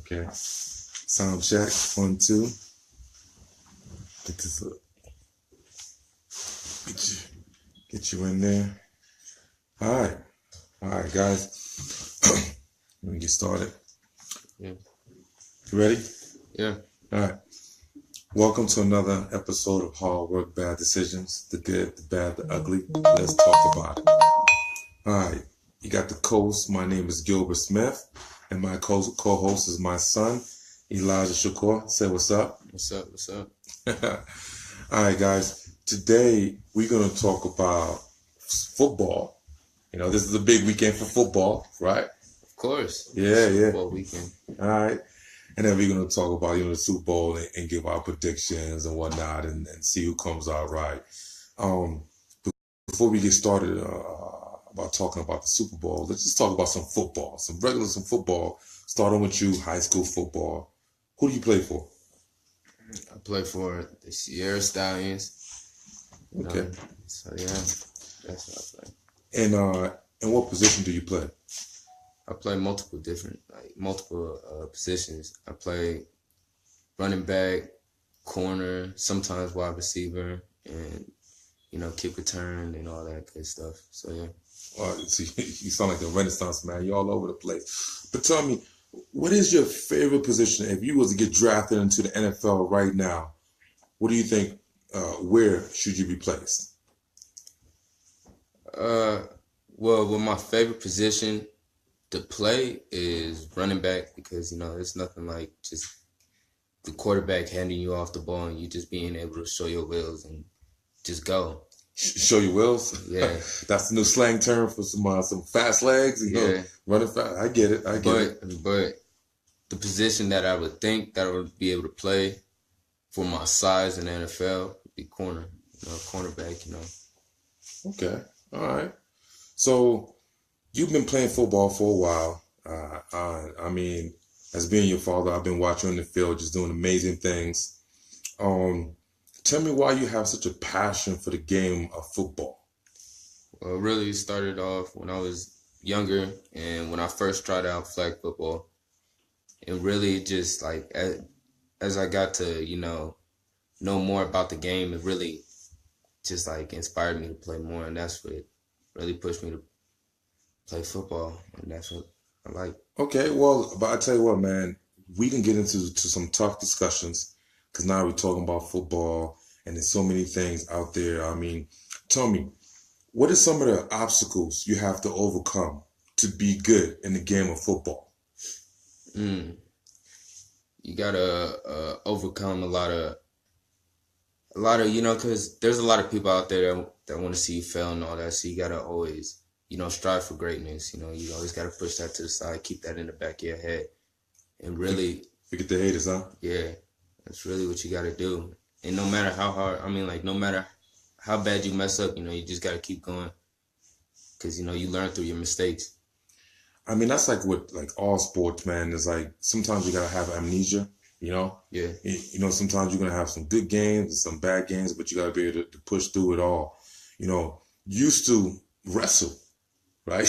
Okay. Sound check. 1, 2. Get this up. Get you in there. All right, guys. Let me get started. Yeah. You ready? Yeah. All right. Welcome to another episode of Hardwork, Bad Decisions. The good, the bad, the ugly. Let's talk about it. All right. You got the host. My name is Gilbert Smith. And my co-host is my son, Elijah Shakur. Say what's up. What's up? What's up? All right, guys. Today, we're going to talk about football. You know, this is a big weekend for football, right? Of course. Yeah. Football weekend. All right. And then we're going to talk about, the Super Bowl and give our predictions and whatnot and see who comes out right. Before we get started about talking about the Super Bowl, let's just talk about some football, some football, starting with you, high school football. Who do you play for? I play for the Sierra Stallions. Okay. So, yeah, that's what I play. And in what position do you play? I play multiple positions. I play running back, corner, sometimes wide receiver, and, kick return and all that good stuff. So, yeah. So you sound like a Renaissance man. You're all over the place. But tell me, what is your favorite position? If you was to get drafted into the NFL right now, what do you think, where should you be placed? Well, my favorite position to play is running back because, it's nothing like just the quarterback handing you off the ball and you just being able to show your wheels and just go. Show your wheels? Yeah. That's the new slang term for some fast legs, running fast. I get it. But the position that I would think that I would be able to play for my size in the NFL would be corner, cornerback, Okay. All right. So you've been playing football for a while. I mean, as being your father, I've been watching you on the field, just doing amazing things. Tell me why you have such a passion for the game of football. Well, really, it started off when I was younger and when I first tried out flag football. And really just like as I got to, know more about the game, it really just like inspired me to play more. And that's what really pushed me to play football. And that's what I like. Okay, well, but I tell you what, man, we can get into some tough discussions because now we're talking about football and there's so many things out there. I mean, tell me, what are some of the obstacles you have to overcome to be good in the game of football? You gotta overcome a lot of, because there's a lot of people out there that want to see you fail and all that. So you gotta always, strive for greatness. You always gotta push that to the side, keep that in the back of your head, and really forget the haters, huh? Yeah, that's really what you gotta do. And no matter how hard, no matter how bad you mess up, you just gotta keep going, because you learn through your mistakes. I mean, that's like with all sports, man. It's like sometimes you gotta have amnesia, Yeah. Sometimes you're gonna have some good games and some bad games, but you gotta be able to push through it all. Used to wrestle, right?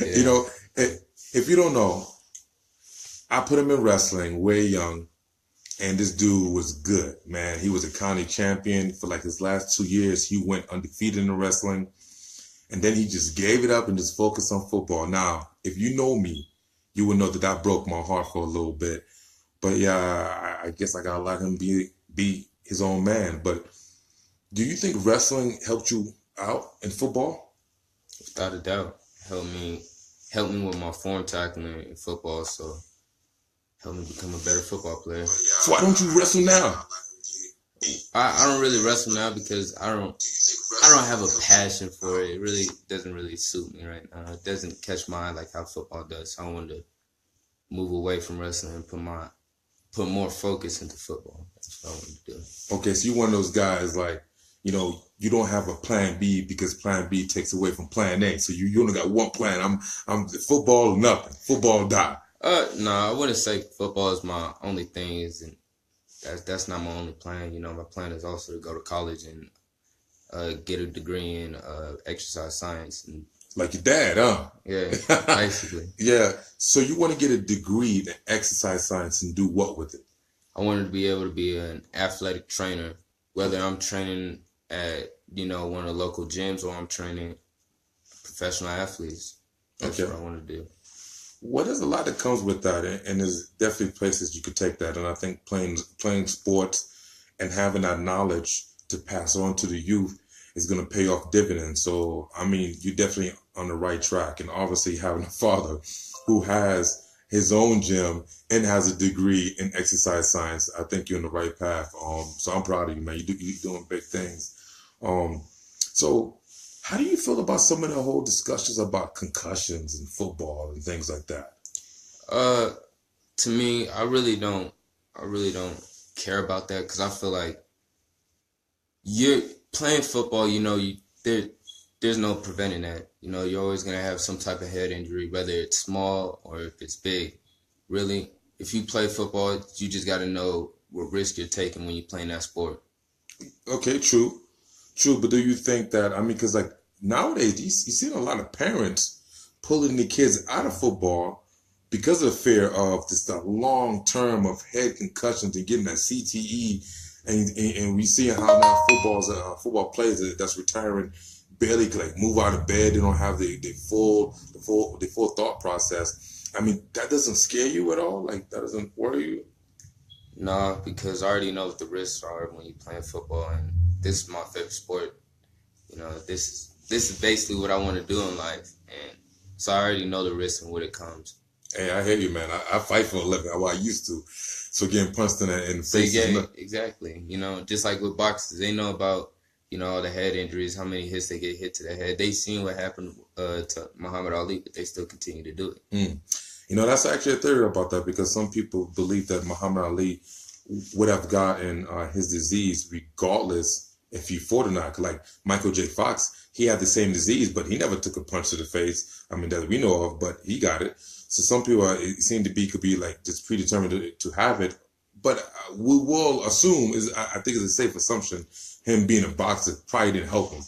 Yeah. If you don't know, I put him in wrestling way young, and this dude was good, man. He was a county champion for his last 2 years. He went undefeated in wrestling. And then he just gave it up and just focused on football. Now, if you know me, you would know that broke my heart for a little bit. But yeah, I guess I gotta let him be his own man. But do you think wrestling helped you out in football? Without a doubt, helped me with my form tackling in football. So helped me become a better football player. So why don't you wrestle now? I don't really wrestle now because I don't have a passion for it. It really doesn't really suit me right now. It doesn't catch my eye like how football does. So I wanted to move away from wrestling and put more focus into football. That's what I wanted to do. Okay, so you're one of those guys you don't have a plan B because plan B takes away from plan A. So you only got one plan. I'm football or nothing. Football or die. No, I wouldn't say football is my only thing. That's not my only plan. My plan is also to go to college and get a degree in exercise science and Like your dad, huh? Yeah, basically. Yeah. So you want to get a degree in exercise science and do what with it? I wanted to be able to be an athletic trainer, whether I'm training at, one of the local gyms or I'm training professional athletes. That's Okay. what I want to do. Well, there's a lot that comes with that, and there's definitely places you could take that. And I think playing sports and having that knowledge to pass on to the youth is going to pay off dividends. So, I mean, you're definitely on the right track. And obviously, having a father who has his own gym and has a degree in exercise science, I think you're on the right path. So I'm proud of you, man. You're doing big things. So. How do you feel about some of the whole discussions about concussions in football and things like that? To me, I really don't care about that because I feel like you're playing football. There's no preventing that. You're always gonna have some type of head injury, whether it's small or if it's big. Really, if you play football, you just got to know what risk you're taking when you're playing that sport. Okay, true. But do you think that, I mean, because like nowadays, you see a lot of parents pulling the kids out of football because of the fear of this the long term of head concussions and getting that CTE. And we see how now football players that's retiring barely can like move out of bed. They don't have the full thought process. I mean, that doesn't scare you at all? Like, that doesn't worry you? No, because I already know what the risks are when you're playing football, and this is my favorite sport. This is basically what I want to do in life, and so I already know the risks and what it comes. Hey, I hear you, man. I fight for a living. Well, I used to. So getting punched in the face. Exactly. Just like with boxers, they know about all the head injuries, how many hits they get hit to the head. They seen what happened to Muhammad Ali, but they still continue to do it. That's actually a theory about that because some people believe that Muhammad Ali would have gotten his disease regardless if he fought or not. Like Michael J. Fox, he had the same disease, but he never took a punch to the face. I mean, that we know of, but he got it. So some people could be like just predetermined to have it. But we will assume I think it's a safe assumption him being a boxer probably didn't help him.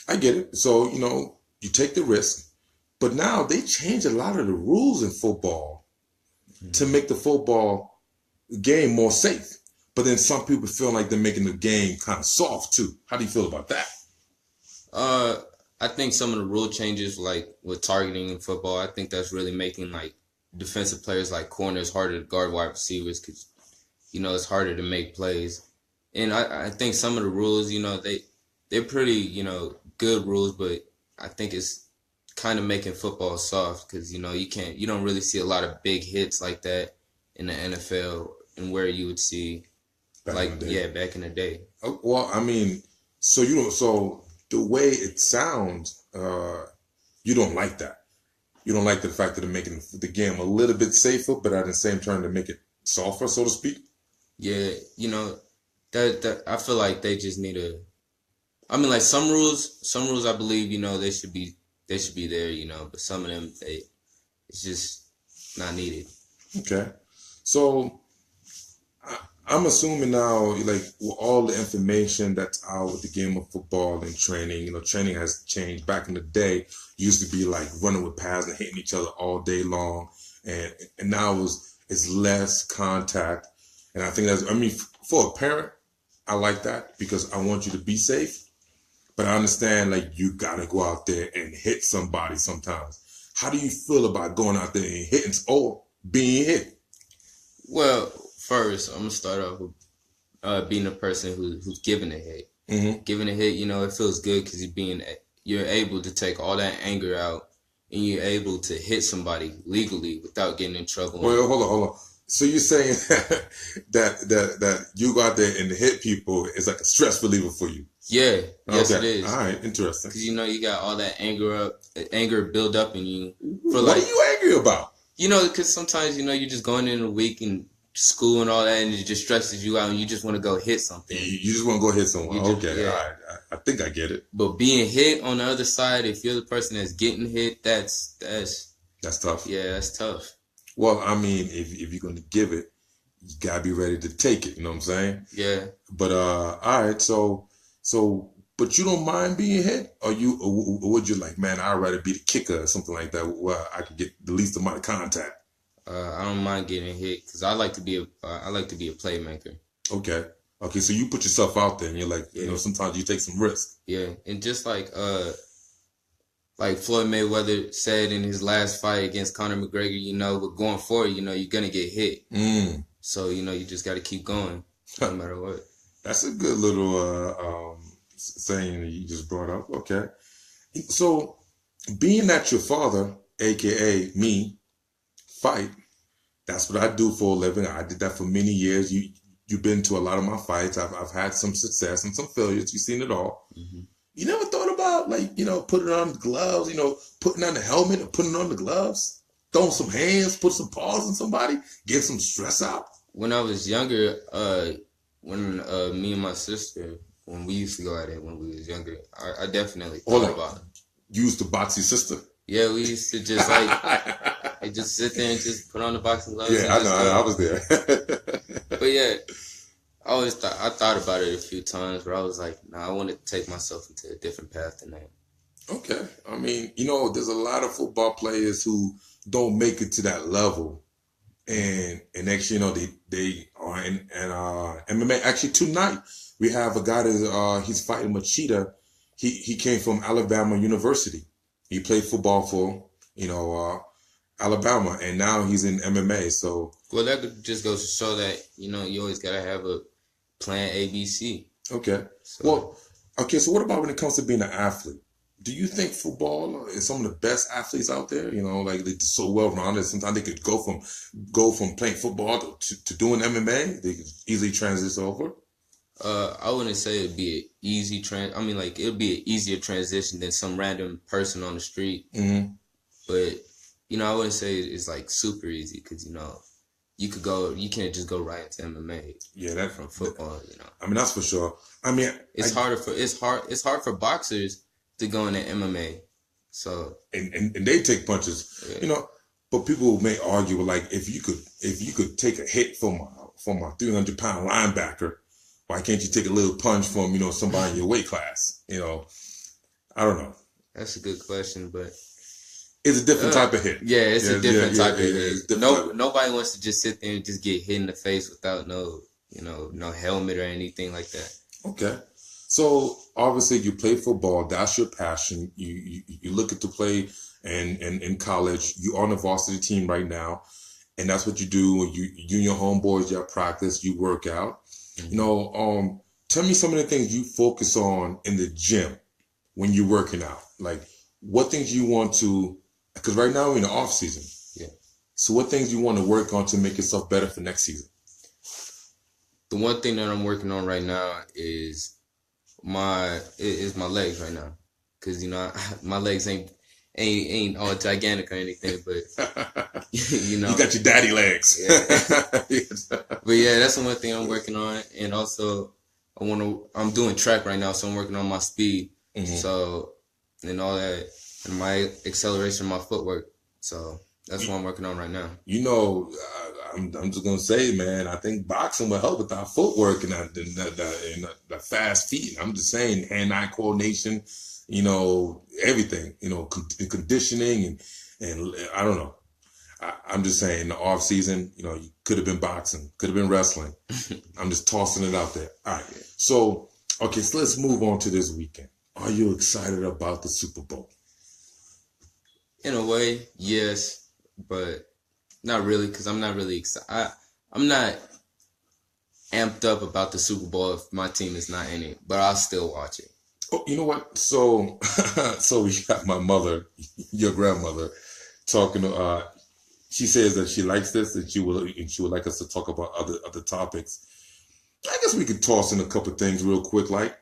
I get it. So, you take the risk. But now they change a lot of the rules in football to make the football game more safe. But then some people feel like they're making the game kind of soft too. How do you feel about that? I think some of the rule changes, like with targeting in football, I think that's really making like defensive players like corners harder to guard wide receivers because, it's harder to make plays. And I think some of the rules, they're pretty, good rules, but I think it's kind of making football soft because, you don't really see a lot of big hits like that in the NFL and where you would see back in the day. Well, I mean, so the way it sounds, you don't like that. You don't like the fact that they're making the game a little bit safer, but at the same time to make it softer, so to speak. Yeah, that I feel like they just need to. I mean, like some rules I believe they should be there, but some of them it's just not needed. Okay, so I'm assuming now, like with all the information that's out with the game of football and training, training has changed. Back in the day, used to be like running with pads and hitting each other all day long, and now it's less contact. And I think for a parent, I like that because I want you to be safe. But I understand like you gotta go out there and hit somebody sometimes. How do you feel about going out there and hitting or being hit? Well, first, I'm gonna start off with being a person who's giving a hit. Mm-hmm. Giving a hit, it feels good because you're able to take all that anger out and you're able to hit somebody legally without getting in trouble. Well, hold on. So you're saying that you go out there and hit people is like a stress reliever for you? Yeah, yes, it is. All right, interesting. Because you got all that anger build up in you. What are you angry about? Because sometimes you're just going in a week and school and all that, and it just stresses you out, and you just want to go hit something. You just want to go hit someone. Okay, yeah. All right. I think I get it. But being hit on the other side, if you're the person that's getting hit, that's tough. Yeah, that's tough. Well, I mean, if you're going to give it, you gotta be ready to take it. You know what I'm saying? Yeah. But all right. So but you don't mind being hit, or would you like, man, I'd rather be the kicker or something like that, where I could get the least amount of contact? I don't mind getting hit because I like to be a playmaker. Okay. Okay, so you put yourself out there, and you're like, Yeah. sometimes you take some risk. Yeah, and just like Floyd Mayweather said in his last fight against Conor McGregor, but going forward, you're gonna get hit. So you just got to keep going no matter what. That's a good little saying that you just brought up. Okay, so being that your father, aka me, fight. That's what I do for a living. I did that for many years. You've been to a lot of my fights. I've had some success and some failures. You've seen it all. Mm-hmm. You never thought about putting on the gloves, putting on the helmet and putting on the gloves, throwing some hands, put some paws on somebody, get some stress out. When I was younger, when me and my sister, when we used to go at it when we was younger, I definitely thought about it. You used to box your sister? Yeah, we used to just just sit there and just put on the boxing gloves. Yeah, I know. I was there. But yeah, I thought about it a few times, but I was like, nah, I want to take myself into a different path than that. Okay. I mean, there's a lot of football players who don't make it to that level. And next, they are in MMA. Actually, tonight, we have a guy that he's fighting Machida. He came from Alabama University. He played football for, Alabama, and now he's in MMA. So, well, that just goes to show that you always gotta have a plan A, B, C. Okay. So what about when it comes to being an athlete? Do you think football is some of the best athletes out there? They're so well rounded. Sometimes they could go from playing football to doing MMA. They could easily transition over. I wouldn't say it'd be an easy it'd be an easier transition than some random person on the street. Mm-hmm. But I wouldn't say it's like super easy because you can't just go right into MMA. Yeah, that from football. I mean, that's for sure. I mean, it's hard for boxers to go into MMA. So and they take punches, yeah. But people may argue like if you could take a hit from a 300-pound linebacker, why can't you take a little punch from somebody in your weight class? I don't know. That's a good question, but it's a different type of hit. Yeah, it's a different type of hit. Nobody wants to just sit there and just get hit in the face without no helmet or anything like that. Okay. So obviously you play football. That's your passion. You look at to play and in college. You're on the varsity team right now, and that's what you do. You and your homeboys, you have practice, you work out. Mm-hmm. Tell me some of the things you focus on in the gym when you're working out. Like what things you want to, because right now we're in the off season. Yeah. So what things you want to work on to make yourself better for next season? The one thing that I'm working on right now is my legs right now, because my legs ain't all gigantic or anything, but you got your daddy legs. Yeah. But yeah, that's the one thing I'm working on, and also I'm doing track right now, so I'm working on my speed, mm-hmm. So and all that, and my acceleration, my footwork. So that's what I'm working on right now. I'm just gonna say, man, I think boxing will help with our footwork and the fast feet. I'm just saying, hand-eye coordination, everything, conditioning and I don't know. I'm just saying, in the off season, you could have been boxing, could have been wrestling. I'm just tossing it out there. All right. So let's move on to this weekend. Are you excited about the Super Bowl? In a way, yes, but not really, because I'm not really excited. I'm not amped up about the Super Bowl if my team is not in it, but I'll still watch it. Oh, you know what? So we got my mother, your grandmother, talking to. She says that she likes this, and she would like us to talk about other topics. I guess we could toss in a couple of things real quick, like.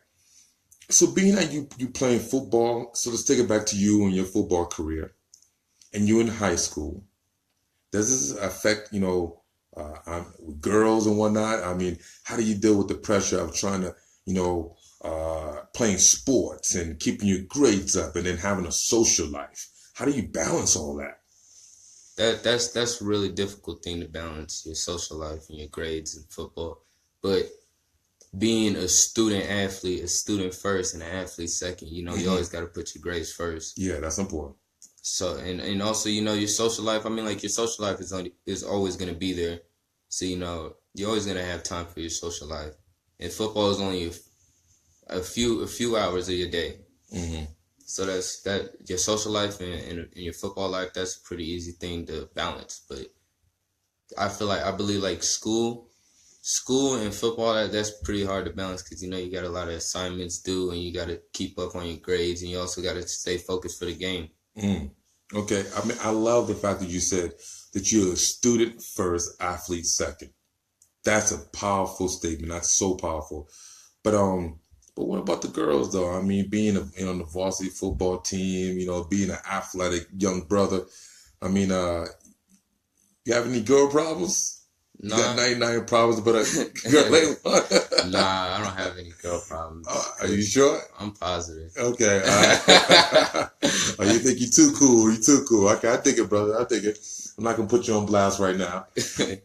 So being that you playing football, so let's take it back to you and your football career, and you in high school. Does this affect, with girls and whatnot? I mean, how do you deal with the pressure of trying to, playing sports and keeping your grades up and then having a social life? How do you balance all that? That's a really difficult thing to balance, your social life and your grades in football. But being a student athlete, a student first and an athlete second, you always got to put your grades first. Yeah, that's important. So, and also, your social life, I mean, like, your social life is always going to be there. So, you're always going to have time for your social life. And football is only a few hours of your day. Mm-hmm. So that's your social life and your football life, that's a pretty easy thing to balance. But I believe like school and football, that's pretty hard to balance because, you got a lot of assignments due and you got to keep up on your grades and you also got to stay focused for the game. Okay. I mean, I love the fact that you said that you're a student first, athlete second. That's a powerful statement. That's so powerful. But what about the girls though? I mean, being on the varsity football team, being an athletic young brother. I mean, you have any girl problems? You got 99 problems, but a girl ain't one. Nah, I don't have any girl problems. Are you sure? I'm positive. Okay. Oh, you think you're too cool? You're too cool. Okay, I think it, brother. I think it. I'm not gonna put you on blast right now.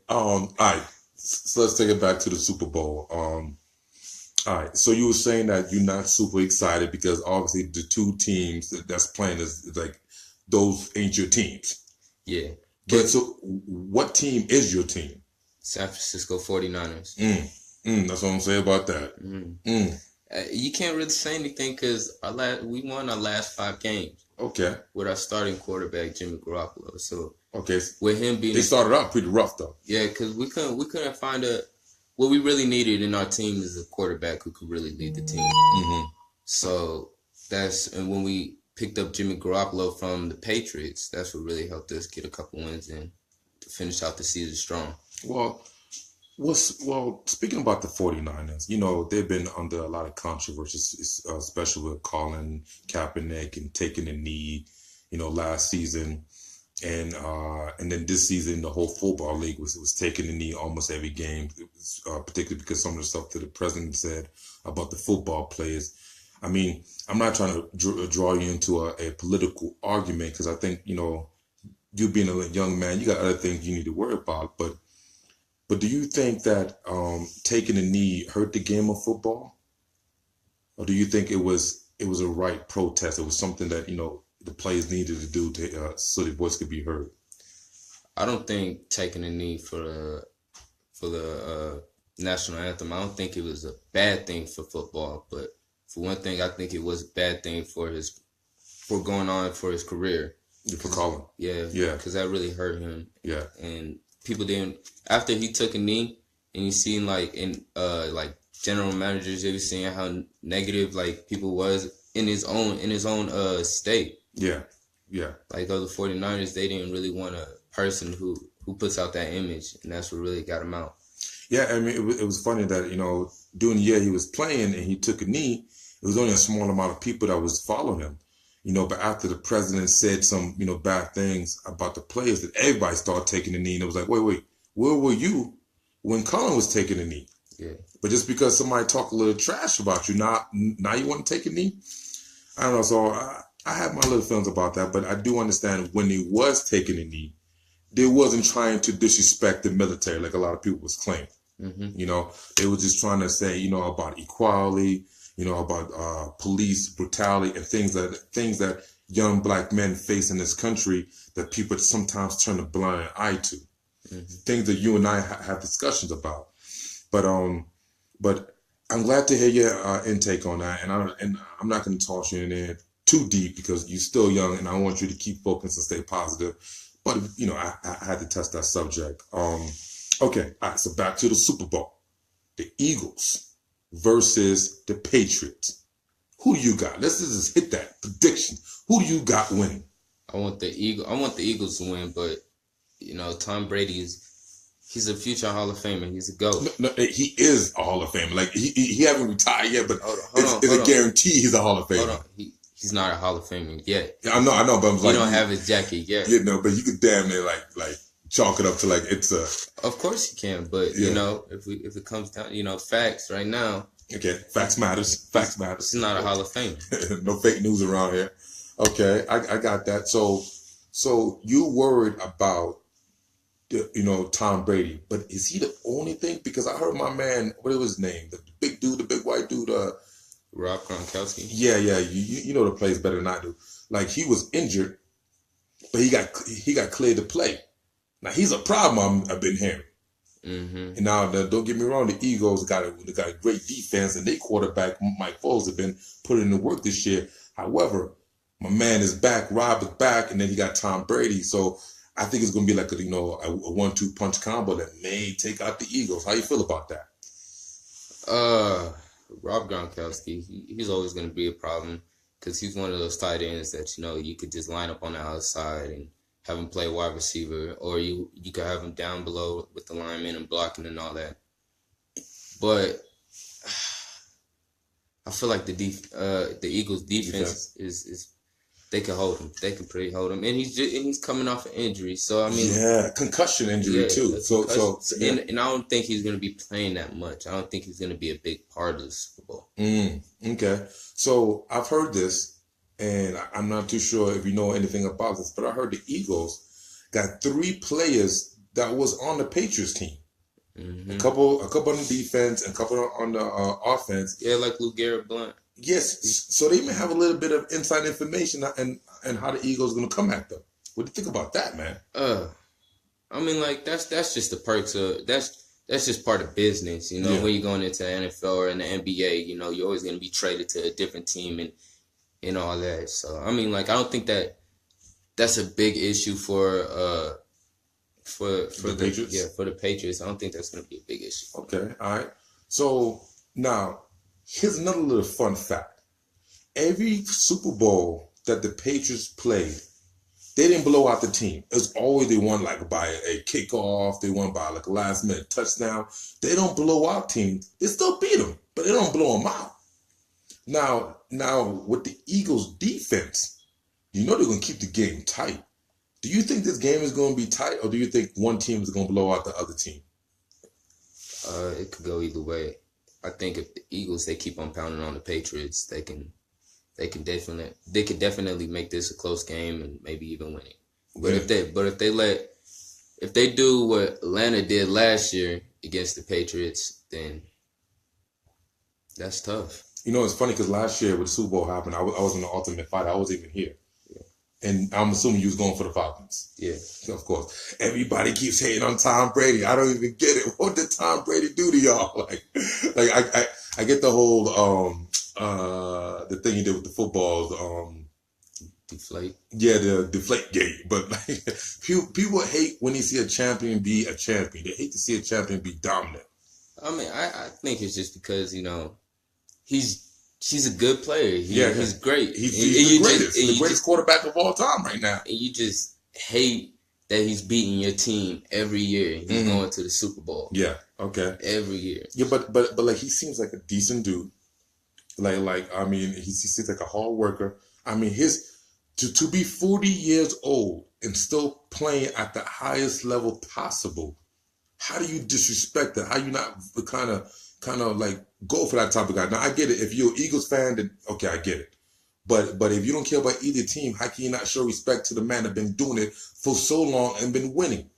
All right. So let's take it back to the Super Bowl. All right. So you were saying that you're not super excited because obviously the two teams that's playing is like those ain't your teams. Yeah. But so what team is your team? San Francisco 49ers. That's what I'm saying about that. You can't really say anything because we won our last 5 games. Okay. With our starting quarterback, Jimmy Garoppolo. So okay, with him being, they started out pretty rough though. Yeah, because we couldn't find what we really needed in our team is a quarterback who could really lead the team. Mm-hmm. So and when we picked up Jimmy Garoppolo from the Patriots, that's what really helped us get a couple wins in to finish out the season strong. Well, speaking about the 49ers, they've been under a lot of controversy, especially with Colin Kaepernick and taking a knee, last season. And then this season, the whole football league was taking a knee almost every game, particularly because some of the stuff that the president said about the football players. I mean, I'm not trying to draw you into a political argument because I think, you being a young man, you got other things you need to worry about. But do you think that taking a knee hurt the game of football? Or do you think it was a right protest? It was something that, the players needed to do so their voice could be heard? I don't think taking a knee for the national anthem, I don't think it was a bad thing for football. But for one thing, I think it was a bad thing for going on for his career. For Colin. Yeah. Because that really hurt him. Yeah. And people didn't, after he took a knee and you seen like general managers, they were seeing how negative like people was in his own state. Yeah. Like the 49ers, they didn't really want a person who puts out that image, and that's what really got him out. Yeah, I mean, it was funny that, during the year he was playing and he took a knee, it was only a small amount of people that was following him. But after the president said some, bad things about the players, that everybody started taking a knee, and it was like, wait, where were you when Colin was taking a knee? Yeah. But just because somebody talk a little trash about you, now you want to take a knee? I don't know. So I have my little feelings about that, but I do understand when he was taking a knee, they wasn't trying to disrespect the military like a lot of people was claiming. Mm-hmm. They were just trying to say, about equality, about police brutality and things that young black men face in this country that people sometimes turn a blind eye to. Mm-hmm. Things that you and I have discussions about. But I'm glad to hear your intake on that, and I'm not going to toss you in there too deep because you're still young, and I want you to keep focused and stay positive. But I had to touch that subject. Okay, all right. So back to the Super Bowl, the Eagles versus the Patriots. Who do you got? Let's just hit that prediction. Who do you got winning? I want the Eagles to win, but Tom Brady he's a future Hall of Famer. He's a GOAT. No, he is a Hall of Famer. Like he haven't retired yet, but it's a guarantee he's a Hall of Famer. Hold on. He's not a Hall of Famer yet. Yeah, I know, but I'm like, he don't have his jacket yet. But you could damn near like chalk it up to like it's a. Of course you can, but if it comes down, facts right now. Okay, facts matters. Facts matters. He's not a Hall of Famer. No fake news around here. Okay, I got that. So you worried about Tom Brady. But is he the only thing? Because I heard my man, what was his name? The big dude, the big white dude. Rob Gronkowski. Yeah. You know the plays better than I do. Like he was injured, but he got cleared to play. Now he's a problem. I've been hearing. Mm-hmm. And now, don't get me wrong, the Eagles got a great defense, and their quarterback Mike Foles have been putting in the work this year. However, my man is back, Rob is back, and then he got Tom Brady. So I think it's going to be like a 1-2 punch combo that may take out the Eagles. How you feel about that? Rob Gronkowski, he's always going to be a problem because he's one of those tight ends that you could just line up on the outside and have him play wide receiver, or you could have him down below with the linemen and blocking and all that. But I feel like the Eagles' defense is they can hold him. They can pretty hold him, and he's coming off an injury. So I mean, concussion injury too. And I don't think he's going to be playing that much. I don't think he's going to be a big part of the Super Bowl. Okay, so I've heard this. And I'm not too sure if you know anything about this, but I heard the Eagles got 3 players that was on the Patriots team. Mm-hmm. A couple on the defense and a couple on the offense. Yeah, like LeGarrette Blount. Yes, so they may have a little bit of inside information and how the Eagles are going to come at them. What do you think about that, man? I mean, like that's just the perks of that's just part of business, When you're going into the NFL or in the NBA, you're always going to be traded to a different team and all that. So I mean, like I don't think that's a big issue for the Patriots. Yeah, for the Patriots. I don't think that's going to be a big issue. Okay, all right. So now here's another little fun fact. Every Super Bowl that the Patriots played, they didn't blow out the team. It's always they won like by a kickoff. They won by like a last minute touchdown. They don't blow out teams. They still beat them, but they don't blow them out. Now, with the Eagles' defense, they're going to keep the game tight. Do you think this game is going to be tight, or do you think one team is going to blow out the other team? It could go either way. I think if the Eagles they keep on pounding on the Patriots, they can definitely make this a close game and maybe even win it. But if they do what Atlanta did last year against the Patriots, then that's tough. It's funny because last year when the Super Bowl happened, I was in the Ultimate Fighter. I wasn't even here. Yeah. And I'm assuming you was going for the Falcons. Yeah. Of course. Everybody keeps hating on Tom Brady. I don't even get it. What did Tom Brady do to y'all? I get the whole the thing he did with the footballs. Deflate. Yeah, the deflate game. But people hate when they see a champion be a champion. They hate to see a champion be dominant. I mean, I think it's just because, he's a good player. He's great. He's the greatest. The greatest quarterback of all time right now. And you just hate that he's beating your team every year. He's going to the Super Bowl. Yeah. Okay. Every year. Yeah, but like he seems like a decent dude. I mean, he seems like a hard worker. I mean, to be 40 years old and still playing at the highest level possible. How do you disrespect that? How you not kind of like go for that type of guy? Now I get it. If you're an Eagles fan, then okay, I get it. But if you don't care about either team, how can you not show respect to the man that's been doing it for so long and been winning?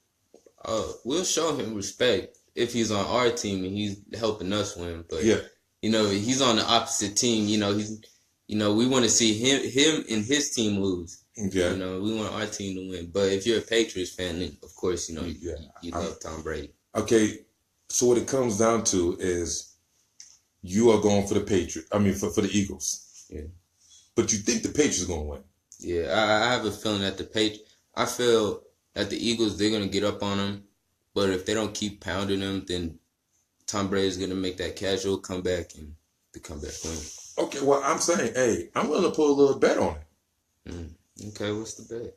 We'll show him respect if he's on our team and he's helping us win. But he's on the opposite team. We want to see him and his team lose. Okay. We want our team to win. But if you're a Patriots fan, then of course, you love Tom Brady. Okay, so what it comes down to is you are going for the Patriots. I mean, for the Eagles. Yeah. But you think the Patriots are going to win? Yeah, I have a feeling that I feel that the Eagles, they're going to get up on them. But if they don't keep pounding them, then Tom Brady is going to make that casual comeback and the comeback win. Okay, well, I'm saying, hey, I'm willing to put a little bet on it. Okay, what's the bet?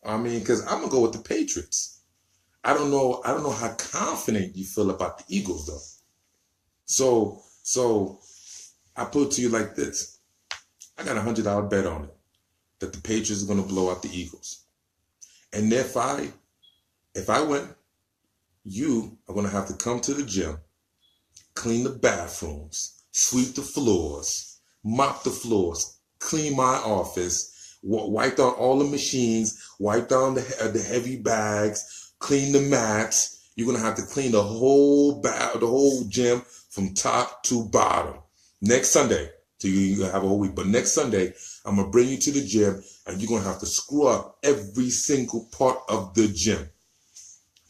I mean, because I'm going to go with the Patriots. I don't know how confident you feel about the Eagles, though. So I put it to you like this. I got $100 bet on it that the Patriots are going to blow out the Eagles. And if I win, you are going to have to come to the gym, clean the bathrooms, sweep the floors, mop the floors, clean my office, wipe down all the machines, wipe down the heavy bags, clean the mats. You're gonna have to clean the whole gym from top to bottom. Next Sunday, so you have a whole week. But next Sunday, I'm gonna bring you to the gym, and you're gonna have to screw up every single part of the gym.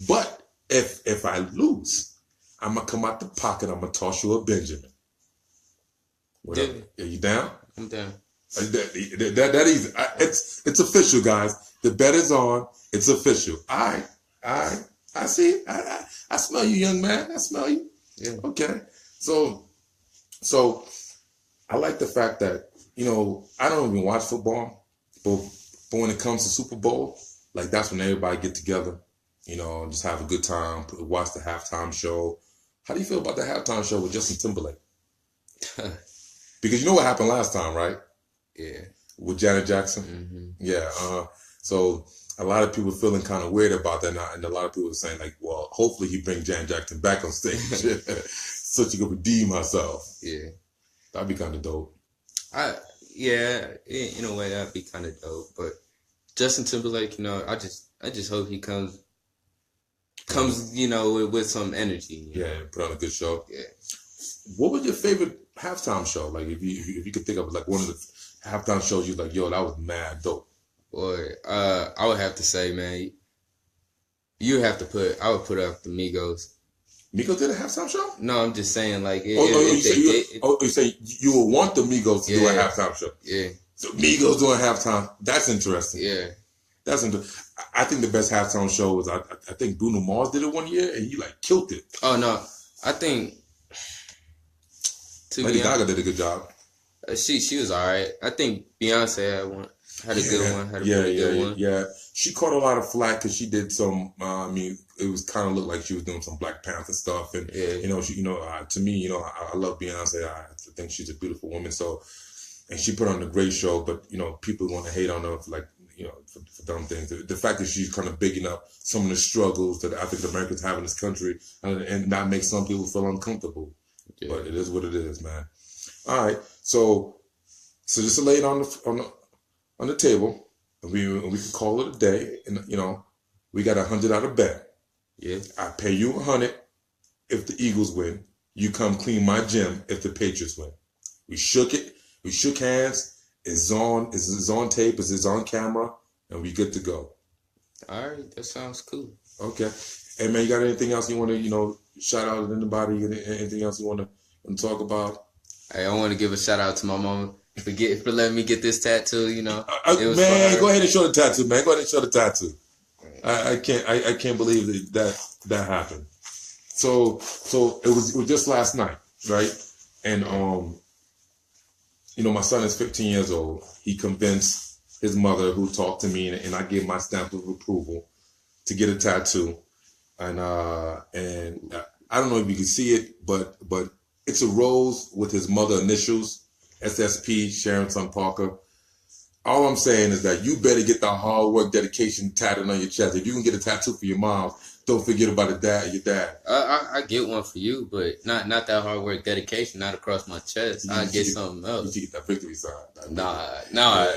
But if I lose, I'm gonna come out the pocket. I'm gonna toss you a Benjamin. Whatever. Are you down? I'm down. That easy. It's official, guys. The bet is on. It's official. I see it. I smell you, young man. I smell you. Yeah. Okay. So I like the fact that, I don't even watch football, but when it comes to Super Bowl, like that's when everybody get together, just have a good time, watch the halftime show. How do you feel about the halftime show with Justin Timberlake? Because you know what happened last time, right? Yeah. With Janet Jackson? Mm-hmm. Yeah. So a lot of people feeling kind of weird about that now, and a lot of people are saying like, well, hopefully he bring Janet Jackson back on stage so she can redeem herself. Yeah. That'd be kind of dope. In a way that'd be kind of dope. But Justin Timberlake, I just hope he comes, with some energy. Yeah, put on a good show. Yeah. What was your favorite halftime show? Like, if you could think of like one of the halftime shows, you're like, yo, that was mad dope. Boy, I would have to say, man, I would put up the Migos. Migos did a halftime show? No, I'm just saying, like, you say you would want the Migos to do a halftime show? Yeah. So Migos doing halftime, that's interesting. Yeah. That's interesting. I think the best halftime show was, I think Bruno Mars did it one year, and he like killed it. Oh, no. I think... Lady Gaga did a good job. She was all right. I think Beyonce had a good one. Had a pretty good one. Yeah. She caught a lot of flack because she did some. It was kind of looked like she was doing some Black Panther stuff, and to me, I love Beyonce. I think she's a beautiful woman. So, and she put on a great show. But people want to hate on her for for dumb things. The fact that she's kind of bigging up some of the struggles that African Americans have in this country, and that makes some people feel uncomfortable. Yeah. But it is what it is, man. All right, so just to lay it on the table, and we can call it a day. And we got $100 bet. Yeah. I pay you $100 if the Eagles win. You come clean my gym if the Patriots win. We shook it. We shook hands. It's on. It's on tape. It's on camera, and we good to go. All right, that sounds cool. Okay. Hey man, you got anything else you want to shout out to anybody? Anything else you want to talk about? Hey, I want to give a shout out to my mama for letting me get this tattoo. It was man, go ahead and show the tattoo, man. Go ahead and show the tattoo. I can't believe that happened. So it was just last night, right? And my son is 15 years old. He convinced his mother, who talked to me, and I gave my stamp of approval to get a tattoo. And I don't know if you can see it, but it's a rose with his mother initials, SSP, Sharon Son Parker. All I'm saying is that you better get the hard work, dedication tattooed on your chest. If you can get a tattoo for your mom, don't forget about your dad. I get one for you, but not that hard work, dedication, not across my chest. I get something else. You should get that victory sign. Nah.